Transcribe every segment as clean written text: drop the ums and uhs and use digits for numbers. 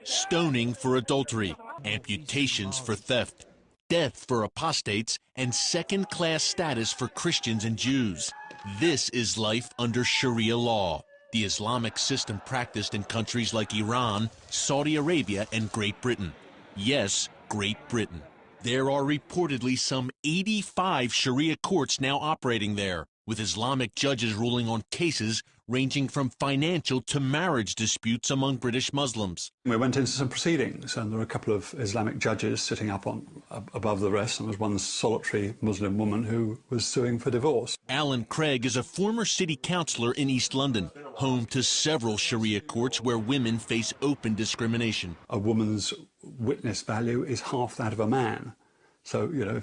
stoning for adultery, amputations for theft, death for apostates, and second-class status for Christians and Jews. This is life under Sharia law, the Islamic system practiced in countries like Iran, Saudi Arabia, and Great Britain. Yes, Great Britain. There are reportedly some 85 Sharia courts now operating there, with Islamic judges ruling on cases ranging from financial to marriage disputes among British Muslims. We went into some proceedings, and there were a couple of Islamic judges sitting up above the rest, and there was one solitary Muslim woman who was suing for divorce. Alan Craig is a former city councillor in East London, home to several Sharia courts where women face open discrimination. A woman's witness value is half that of a man. So, you know,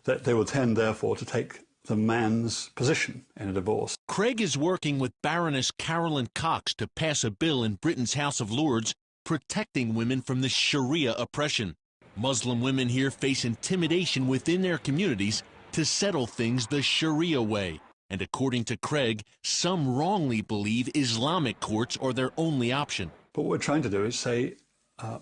that they will tend, therefore, to take the man's position in a divorce. Craig is working with Baroness Carolyn Cox to pass a bill in Britain's House of Lords protecting women from the Sharia oppression. Muslim women here face intimidation within their communities to settle things the Sharia way. And according to Craig, some wrongly believe Islamic courts are their only option. But what we're trying to do is say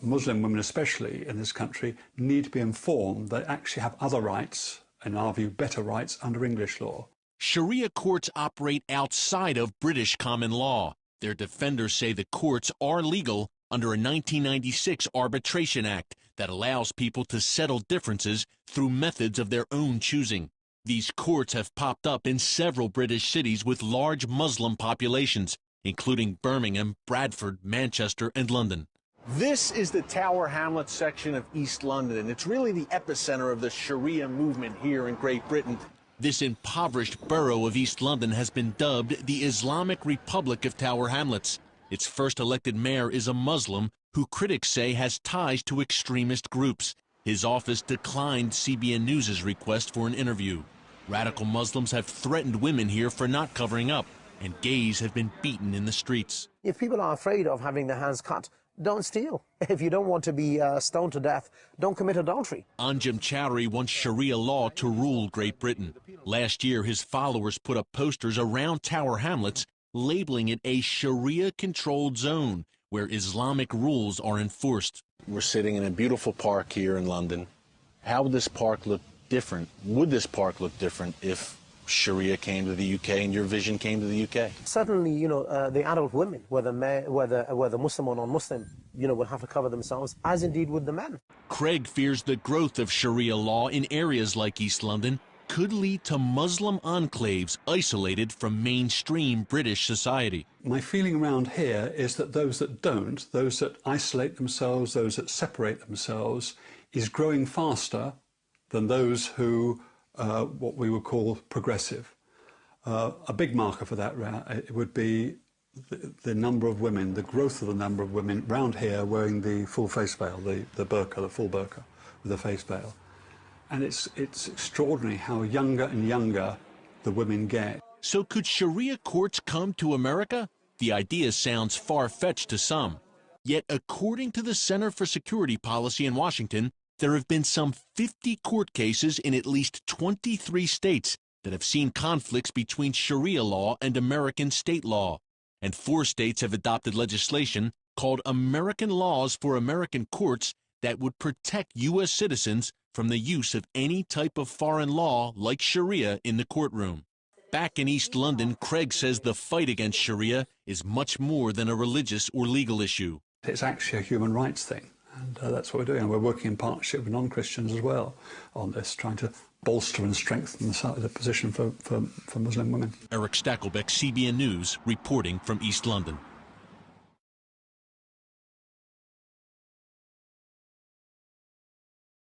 Muslim women, especially in this country, need to be informed they actually have other rights, in our view, better rights under English law. Sharia courts operate outside of British common law. Their defenders say the courts are legal under a 1996 Arbitration Act that allows people to settle differences through methods of their own choosing. These courts have popped up in several British cities with large Muslim populations, including Birmingham, Bradford, Manchester, and London. This is the Tower Hamlets section of East London, and it's really the epicenter of the Sharia movement here in Great Britain. This impoverished borough of East London has been dubbed the Islamic Republic of Tower Hamlets. Its first elected mayor is a Muslim who critics say has ties to extremist groups. His office declined CBN News' request for an interview. Radical Muslims have threatened women here for not covering up, and gays have been beaten in the streets. If people are afraid of having their hands cut, don't steal. If you don't want to be stoned to death, don't commit adultery. Anjem Chowdhury wants Sharia law to rule Great Britain. Last year, his followers put up posters around Tower Hamlets labeling it a Sharia-controlled zone where Islamic rules are enforced. We're sitting in a beautiful park here in London. How would this park look different? Would this park look different if Sharia came to the UK and your vision came to the UK? Certainly, you know, the adult women, whether Muslim or non-Muslim, you know, will have to cover themselves, as indeed would the men. Craig fears the growth of Sharia law in areas like East London could lead to Muslim enclaves isolated from mainstream British society. My feeling around here is that those that don't, those that isolate themselves, those that separate themselves, is growing faster than those who what we would call progressive. A big marker for that it would be the number of women, the growth of the number of women round here wearing the full face veil, the burqa, the full burqa with the face veil. And it's extraordinary how younger and younger the women get. So could Sharia courts come to America? The idea sounds far-fetched to some. Yet according to the Center for Security Policy in Washington, there have been some 50 court cases in at least 23 states that have seen conflicts between Sharia law and American state law. And 4 states have adopted legislation called American Laws for American Courts that would protect U.S. citizens from the use of any type of foreign law like Sharia in the courtroom. Back in East London, Craig says the fight against Sharia is much more than a religious or legal issue. It's actually a human rights thing. And that's what we're doing. We're working in partnership with non-Christians as well on this, trying to bolster and strengthen the position for Muslim women. Eric Stakelbeck, CBN News, reporting from East London.